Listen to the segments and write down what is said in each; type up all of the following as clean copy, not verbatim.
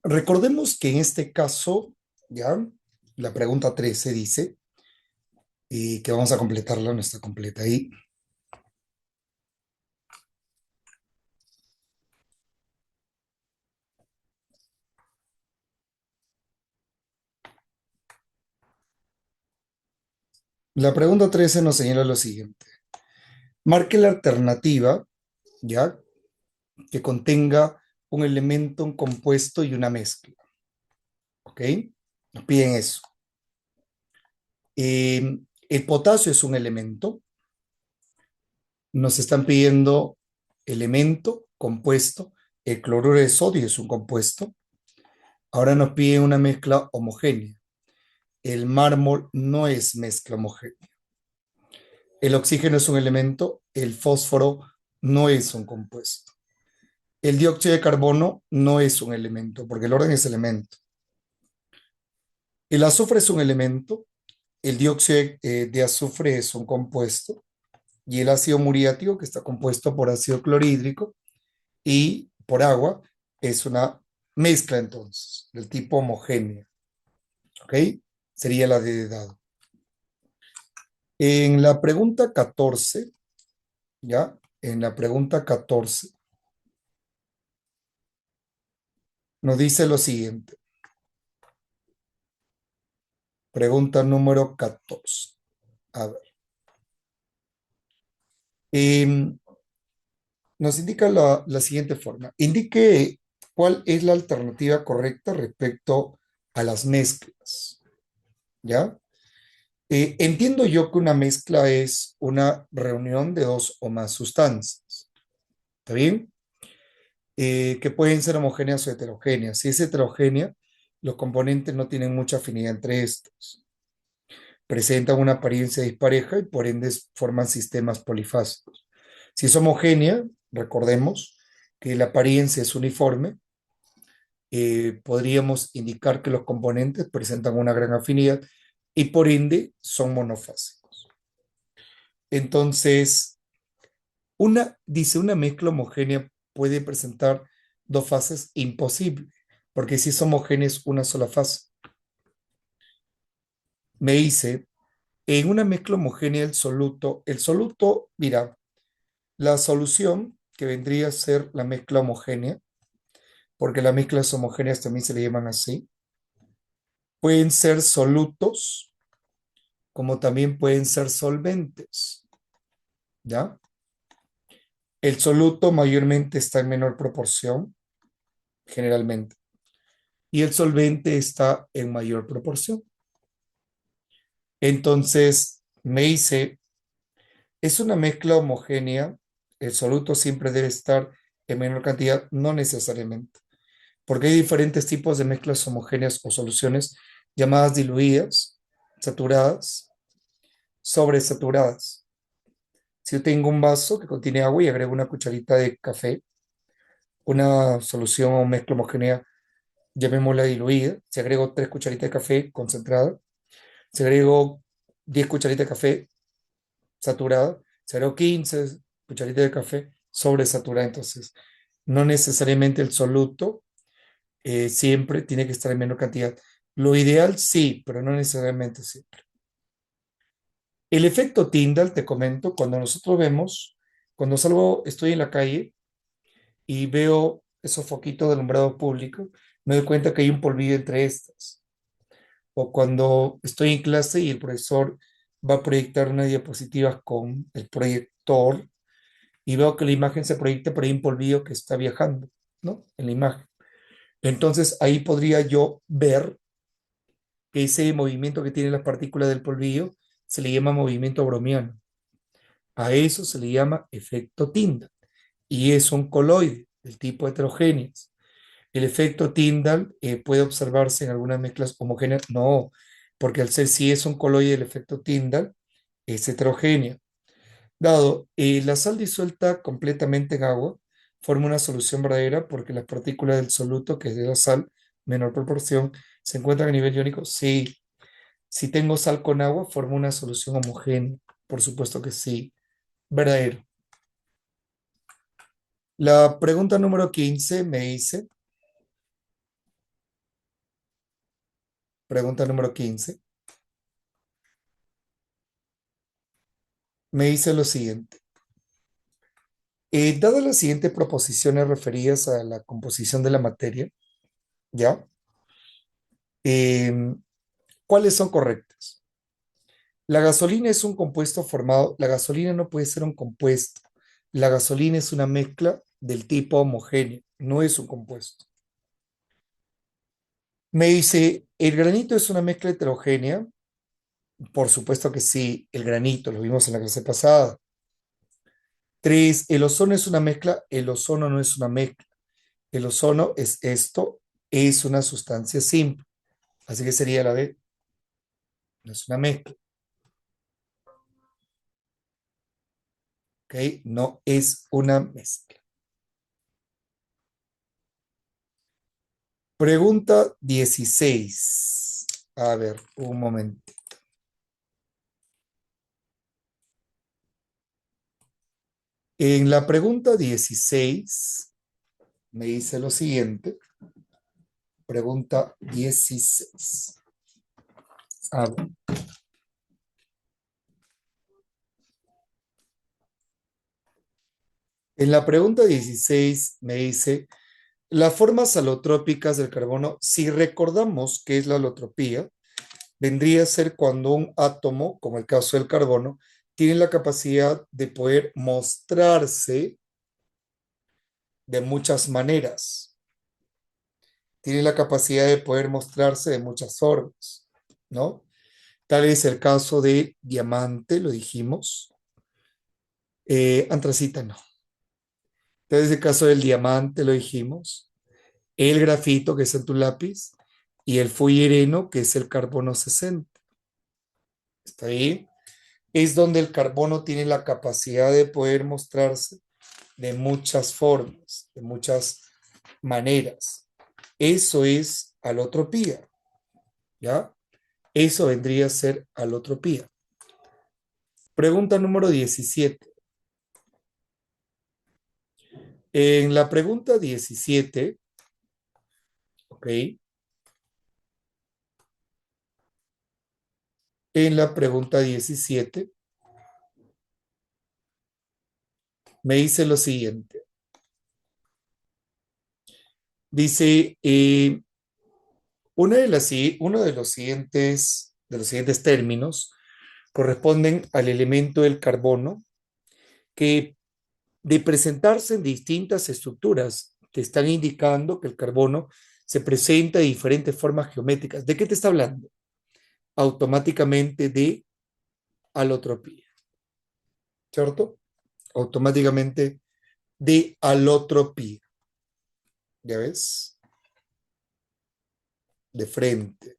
Recordemos que en este caso, ya, la pregunta 13 dice que vamos a completarla, no está completa ahí. La pregunta 13 nos señala lo siguiente. Marque la alternativa, ya, que contenga un elemento, un compuesto y una mezcla. ¿Ok? Nos piden eso. El potasio es un elemento. Nos están pidiendo elemento, compuesto. El cloruro de sodio es un compuesto. Ahora nos piden una mezcla homogénea. El mármol no es mezcla homogénea. El oxígeno es un elemento, el fósforo no es un compuesto. El dióxido de carbono no es un elemento, porque el orden es elemento. El azufre es un elemento, el dióxido de azufre es un compuesto, y el ácido muriático, que está compuesto por ácido clorhídrico y por agua, es una mezcla entonces, del tipo homogénea. ¿Ok? Sería la de dado. En la pregunta 14, ¿ya? En la pregunta 14 nos dice lo siguiente. Pregunta número 14. A ver. Em, Nos indica la siguiente forma. Indique cuál es la alternativa correcta respecto a las mezclas. ¿Ya? Entiendo yo que una mezcla es una reunión de dos o más sustancias. ¿Está bien? Que pueden ser homogéneas o heterogéneas. Si es heterogénea, los componentes no tienen mucha afinidad entre estos. Presentan una apariencia dispareja y por ende forman sistemas polifásicos. Si es homogénea, recordemos que la apariencia es uniforme, podríamos indicar que los componentes presentan una gran afinidad y por ende son monofásicos. Entonces, dice una mezcla homogénea puede presentar dos fases, imposible, porque si es homogénea es una sola fase. Me dice, en una mezcla homogénea el soluto, mira, la solución que vendría a ser la mezcla homogénea, porque las mezclas homogéneas también se le llaman así, pueden ser solutos, como también pueden ser solventes, ¿ya? El soluto mayormente está en menor proporción, generalmente, y el solvente está en mayor proporción. Entonces, me dice, es una mezcla homogénea, el soluto siempre debe estar en menor cantidad, no necesariamente, porque hay diferentes tipos de mezclas homogéneas o soluciones llamadas diluidas, saturadas, sobresaturadas. Si yo tengo un vaso que contiene agua y agrego una cucharita de café, una solución o mezcla homogénea, llamémosla diluida, si agrego 3 cucharitas de café concentrada, si agrego 10 cucharitas de café saturada, si agrego 15 cucharitas de café sobresaturada, entonces no necesariamente el soluto siempre tiene que estar en menor cantidad. Lo ideal sí, pero no necesariamente siempre. El efecto Tyndall, te comento, cuando nosotros vemos, cuando salgo, estoy en la calle y veo esos foquitos de alumbrado público, me doy cuenta que hay un polvillo entre estas. O cuando estoy en clase y el profesor va a proyectar una diapositiva con el proyector y veo que la imagen se proyecta, pero hay un polvillo que está viajando, ¿no? En la imagen. Entonces ahí podría yo ver que ese movimiento que tienen las partículas del polvillo se le llama movimiento browniano. A eso se le llama efecto Tyndall y es un coloide del tipo heterogéneas. ¿El efecto Tyndall puede observarse en algunas mezclas homogéneas? No, porque al ser si es un coloide el efecto Tyndall es heterogéneo. Dado la sal disuelta completamente en agua forma una solución verdadera porque las partículas del soluto, que es de la sal, menor proporción, se encuentran a nivel iónico. Sí, si tengo sal con agua, forma una solución homogénea. Por supuesto que sí, verdadero. La pregunta número 15 me dice, Pregunta número 15. Me dice lo siguiente. Dadas las siguientes proposiciones referidas a la composición de la materia, ¿ya? Em, ¿Cuáles son correctas? La gasolina es un compuesto formado, la gasolina no puede ser un compuesto. La gasolina es una mezcla del tipo homogéneo, no es un compuesto. Me dice, ¿el granito es una mezcla heterogénea? Por supuesto que sí, el granito, lo vimos en la clase pasada. Tres, ¿el ozono es una mezcla? El ozono no es una mezcla. El ozono es esto, es una sustancia simple. Así que sería la B, no es una mezcla, ¿ok? No es una mezcla. Pregunta 16. A ver, un momento. En la pregunta 16 me dice lo siguiente. Pregunta 16. A ver, en la pregunta 16 me dice, las formas alotrópicas del carbono, si recordamos qué es la alotropía, vendría a ser cuando un átomo, como el caso del carbono, tiene la capacidad de poder mostrarse de muchas maneras, tiene la capacidad de poder mostrarse de muchas formas, ¿no? Tal es el caso de diamante, lo dijimos, antracita no. Tal es el caso del diamante, lo dijimos, el grafito, que es en tu lápiz, y el fullereno, que es el carbono 60. ¿Está bien? Es donde el carbono tiene la capacidad de poder mostrarse de muchas formas, de muchas maneras. Eso es alotropía, ¿ya? Eso vendría a ser alotropía. Pregunta número 17. En la pregunta 17, ¿ok? En la pregunta 17 me dice lo siguiente. Dice, uno de los siguientes términos corresponden al elemento del carbono que de presentarse en distintas estructuras te están indicando que el carbono se presenta de diferentes formas geométricas. ¿De qué te está hablando? Automáticamente de alotropía, ¿cierto? Automáticamente de alotropía. ¿Ya ves? De frente.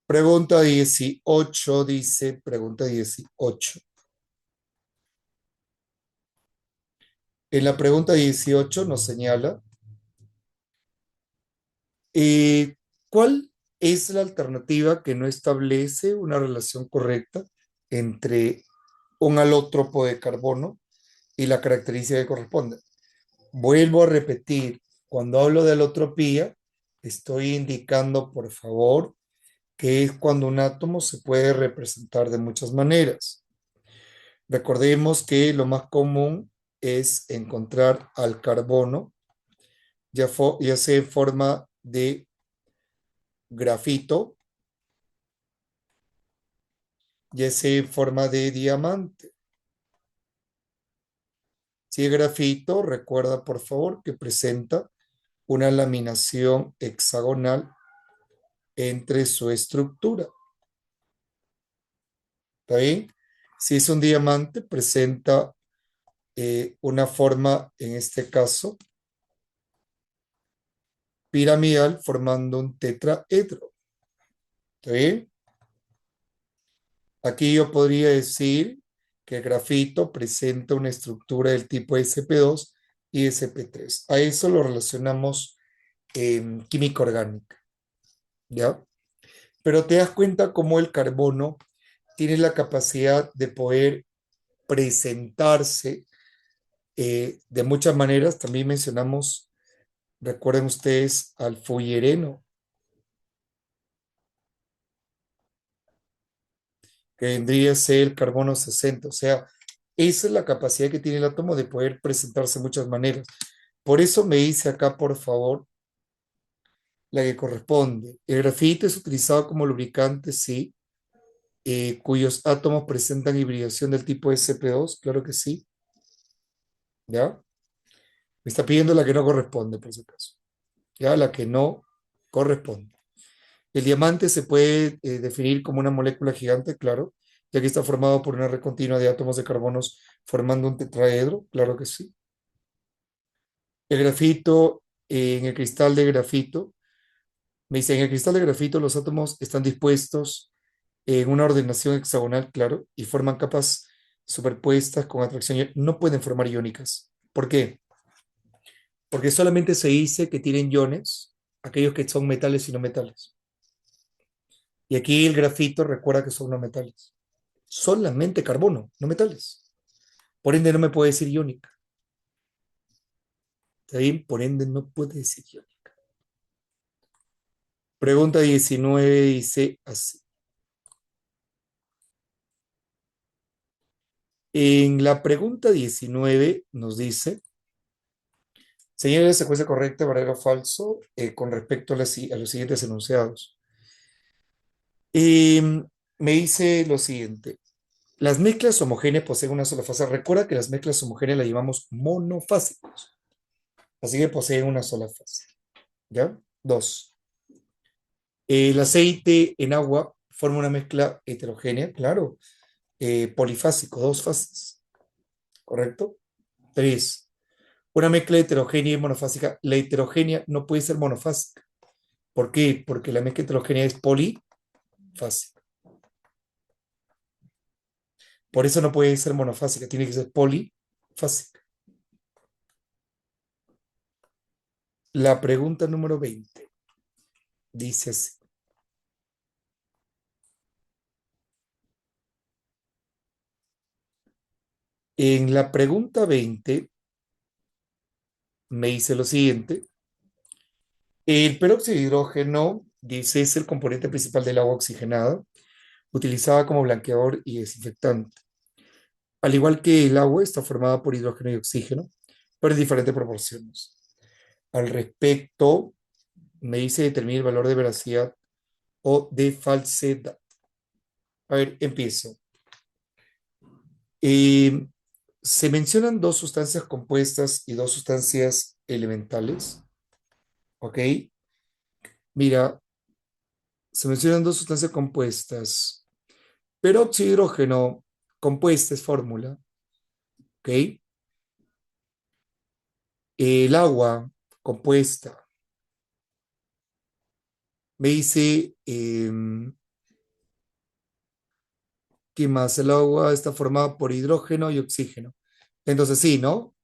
Pregunta 18 dice, pregunta 18. En la pregunta 18 nos señala, eh, ¿cuál es la alternativa que no establece una relación correcta entre un alótropo de carbono y la característica que corresponde? Vuelvo a repetir, cuando hablo de alotropía, estoy indicando, por favor, que es cuando un átomo se puede representar de muchas maneras. Recordemos que lo más común es encontrar al carbono, ya sea en forma de grafito, ya sea en forma de diamante. Si es grafito, recuerda por favor que presenta una laminación hexagonal entre su estructura. ¿Está bien? Si es un diamante, presenta una forma, en este caso, piramidal, formando un tetraedro. ¿Está bien? Aquí yo podría decir que el grafito presenta una estructura del tipo sp2 y sp3. A eso lo relacionamos en química orgánica, ¿ya? Pero te das cuenta cómo el carbono tiene la capacidad de poder presentarse de muchas maneras. También mencionamos, recuerden ustedes, al fullereno. que vendría a ser el carbono 60. O sea, esa es la capacidad que tiene el átomo de poder presentarse de muchas maneras. Por eso me dice acá, por favor, la que corresponde. El grafito es utilizado como lubricante, sí, cuyos átomos presentan hibridación del tipo sp2, claro que sí, ¿ya? Me está pidiendo la que no corresponde, por si acaso, ¿ya? La que no corresponde. El diamante se puede definir como una molécula gigante, claro, ya que está formado por una red continua de átomos de carbonos formando un tetraedro, claro que sí. El grafito, en el cristal de grafito, me dice, en el cristal de grafito los átomos están dispuestos en una ordenación hexagonal, claro, y forman capas superpuestas con atracción. No pueden formar iónicas. ¿Por qué? Porque solamente se dice que tienen iones, aquellos que son metales y no metales. Y aquí el grafito recuerda que son no metales. Solamente carbono, no metales. Por ende no me puede decir iónica. ¿Está bien? Por ende no puede decir iónica. Pregunta 19 dice así. En la pregunta 19 nos dice, señala la secuencia correcta, verdadero o falso, con respecto a los siguientes enunciados. Eh, Me dice lo siguiente. Las mezclas homogéneas poseen una sola fase. Recuerda que las mezclas homogéneas las llamamos monofásicos. Así que poseen una sola fase. ¿Ya? Dos. El aceite en agua forma una mezcla heterogénea, claro. Polifásico, dos fases. ¿Correcto? Tres. Una mezcla heterogénea y monofásica. La heterogénea no puede ser monofásica. ¿Por qué? Porque la mezcla heterogénea es polifásica. Por eso no puede ser monofásica, tiene que ser polifásica. La pregunta número 20 dice así. En la pregunta 20 me dice lo siguiente. El peróxido de hidrógeno, dice, es el componente principal del agua oxigenada, utilizada como blanqueador y desinfectante. Al igual que el agua, está formada por hidrógeno y oxígeno, pero en diferentes proporciones. Al respecto, me dice determinar el valor de veracidad o de falsedad. A ver, empiezo. Eh, Se mencionan dos sustancias compuestas y dos sustancias elementales, ¿ok? Mira, se mencionan dos sustancias compuestas. Peróxido de hidrógeno compuesta es fórmula, ¿ok? El agua compuesta. Me dice, ¿qué más? El agua está formada por hidrógeno y oxígeno. Entonces sí, ¿no?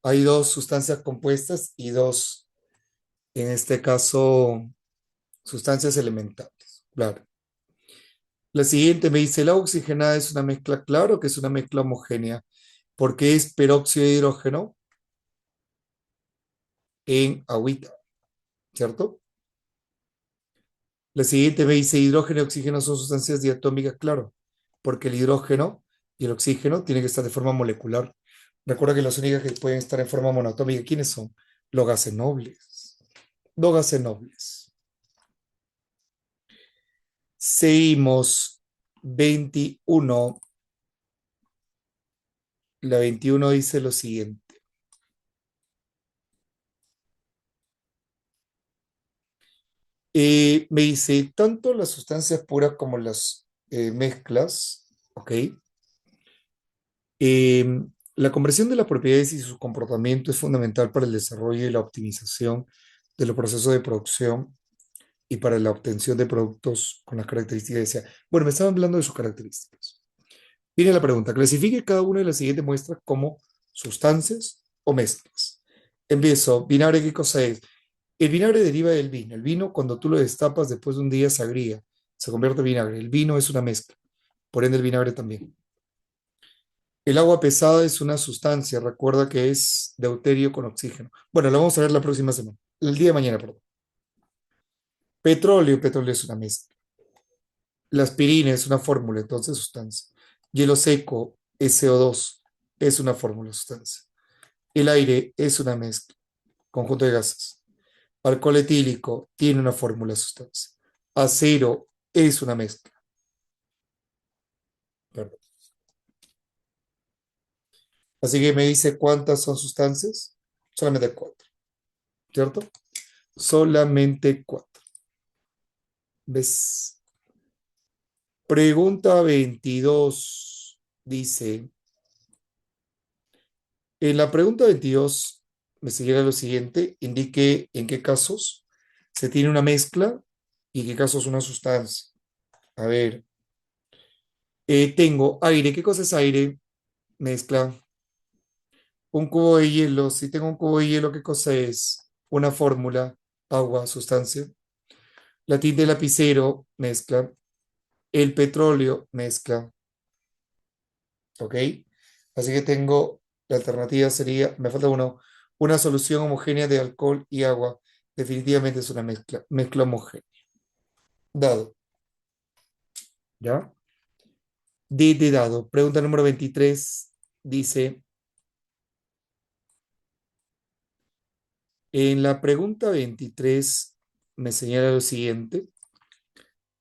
Hay dos sustancias compuestas y dos, en este caso, sustancias elementales. Claro. La siguiente me dice, la oxigenada es una mezcla, claro que es una mezcla homogénea, porque es peróxido de hidrógeno en agüita, ¿cierto? La siguiente me dice, hidrógeno y oxígeno son sustancias diatómicas, claro, porque el hidrógeno y el oxígeno tienen que estar de forma molecular. Recuerda que las únicas que pueden estar en forma monoatómica, ¿quiénes son? Los gases nobles. Los gases nobles. Seguimos. 21. La 21 dice lo siguiente. Me dice, tanto las sustancias puras como las mezclas, ¿ok? La comprensión de las propiedades y su comportamiento es fundamental para el desarrollo y la optimización de los procesos de producción y para la obtención de productos con las características que desea. Bueno, me estaban hablando de sus características. Viene la pregunta, clasifique cada una de las siguientes muestras como sustancias o mezclas. Empiezo, vinagre, ¿qué cosa es? El vinagre deriva del vino. El vino, cuando tú lo destapas después de un día, se agría, se convierte en vinagre. El vino es una mezcla, por ende el vinagre también. El agua pesada es una sustancia, recuerda que es deuterio con oxígeno. Bueno, lo vamos a ver la próxima semana, el día de mañana, perdón. Petróleo es una mezcla. La aspirina es una fórmula, entonces sustancia. Hielo seco, SO2, es una fórmula, sustancia. El aire es una mezcla, conjunto de gases. Alcohol etílico tiene una fórmula, sustancia. Acero es una mezcla. Perdón. Así que me dice cuántas son sustancias. Solamente cuatro, ¿cierto? Solamente cuatro. ¿Ves? Pregunta 22 dice, en la pregunta 22 me señala lo siguiente, indique en qué casos se tiene una mezcla y en qué casos una sustancia. A ver, tengo aire. ¿Qué cosa es aire? Mezcla. Un cubo de hielo. Si tengo un cubo de hielo, ¿qué cosa es? Una fórmula, agua, sustancia. La tinta de lapicero, mezcla. El petróleo, mezcla. ¿Ok? Así que tengo, la alternativa sería, me falta uno, una solución homogénea de alcohol y agua. Definitivamente es una mezcla, mezcla homogénea. Dado, ¿ya? D de dado. Pregunta número 23 dice, en la pregunta 23 me señala lo siguiente.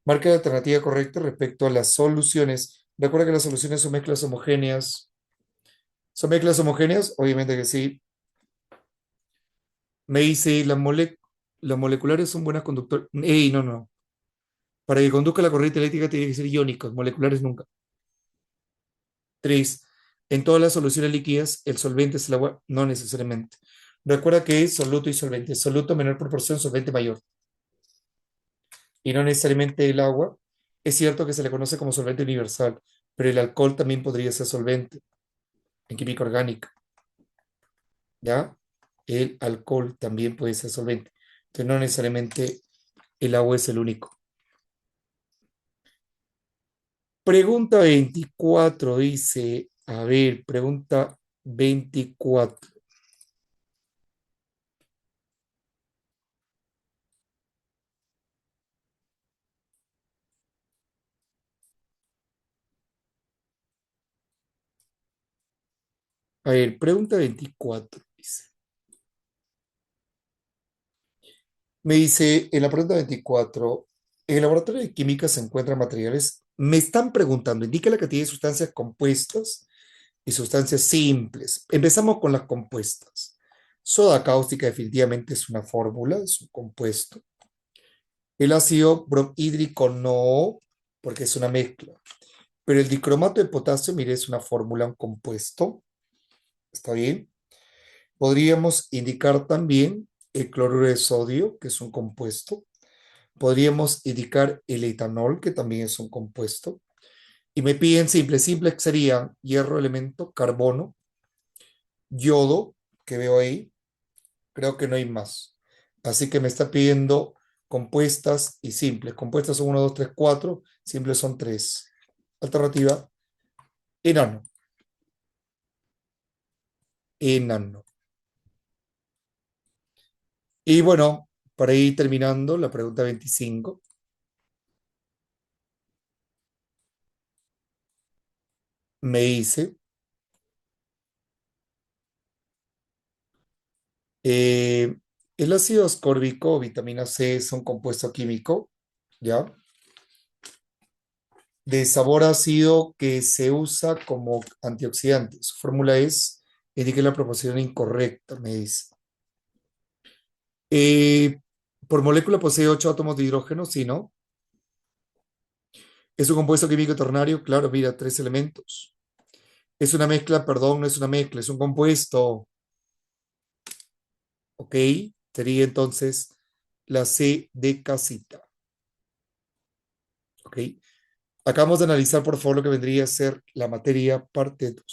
Marca la alternativa correcta respecto a las soluciones. Recuerda que las soluciones son mezclas homogéneas. ¿Son mezclas homogéneas? Obviamente que sí. Me dice, las moleculares son buenas conductores. Ey, no, no. Para que conduzca la corriente eléctrica tiene que ser iónicos, moleculares nunca. 3. En todas las soluciones líquidas, el solvente es el agua, no necesariamente. Recuerda que es soluto y solvente. Soluto menor proporción, solvente mayor. Y no necesariamente el agua. Es cierto que se le conoce como solvente universal, pero el alcohol también podría ser solvente en química orgánica. ¿Ya? El alcohol también puede ser solvente. Entonces no necesariamente el agua es el único. Pregunta 24 dice, a ver, pregunta 24. A ver, pregunta 24 dice. Me dice, en la pregunta 24, en el laboratorio de química se encuentran materiales. Me están preguntando, indica la cantidad de sustancias compuestas y sustancias simples. Empezamos con las compuestas. Soda cáustica definitivamente es una fórmula, es un compuesto. El ácido bromohídrico no, porque es una mezcla. Pero el dicromato de potasio, mire, es una fórmula, un compuesto. ¿Está bien? Podríamos indicar también el cloruro de sodio, que es un compuesto. Podríamos indicar el etanol, que también es un compuesto. Y me piden simple, simple que sería hierro elemento, carbono, yodo, que veo ahí. Creo que no hay más. Así que me está pidiendo compuestas y simples. Compuestas son uno 2 3 4. Simples son 3. Alternativa, enano. Enano. Y bueno, para ir terminando, la pregunta 25 me dice, eh, el ácido ascórbico o vitamina C es un compuesto químico, ¿ya? De sabor ácido que se usa como antioxidante. Su fórmula es, indique la proporción incorrecta, me dice. Eh, por molécula posee 8 átomos de hidrógeno, ¿sí, no? Es un compuesto químico ternario, claro, mira, 3 elementos. Es una mezcla, perdón, no es una mezcla, es un compuesto, ¿ok? Sería entonces la C de casita, ¿ok? Acabamos de analizar, por favor, lo que vendría a ser la materia parte 2.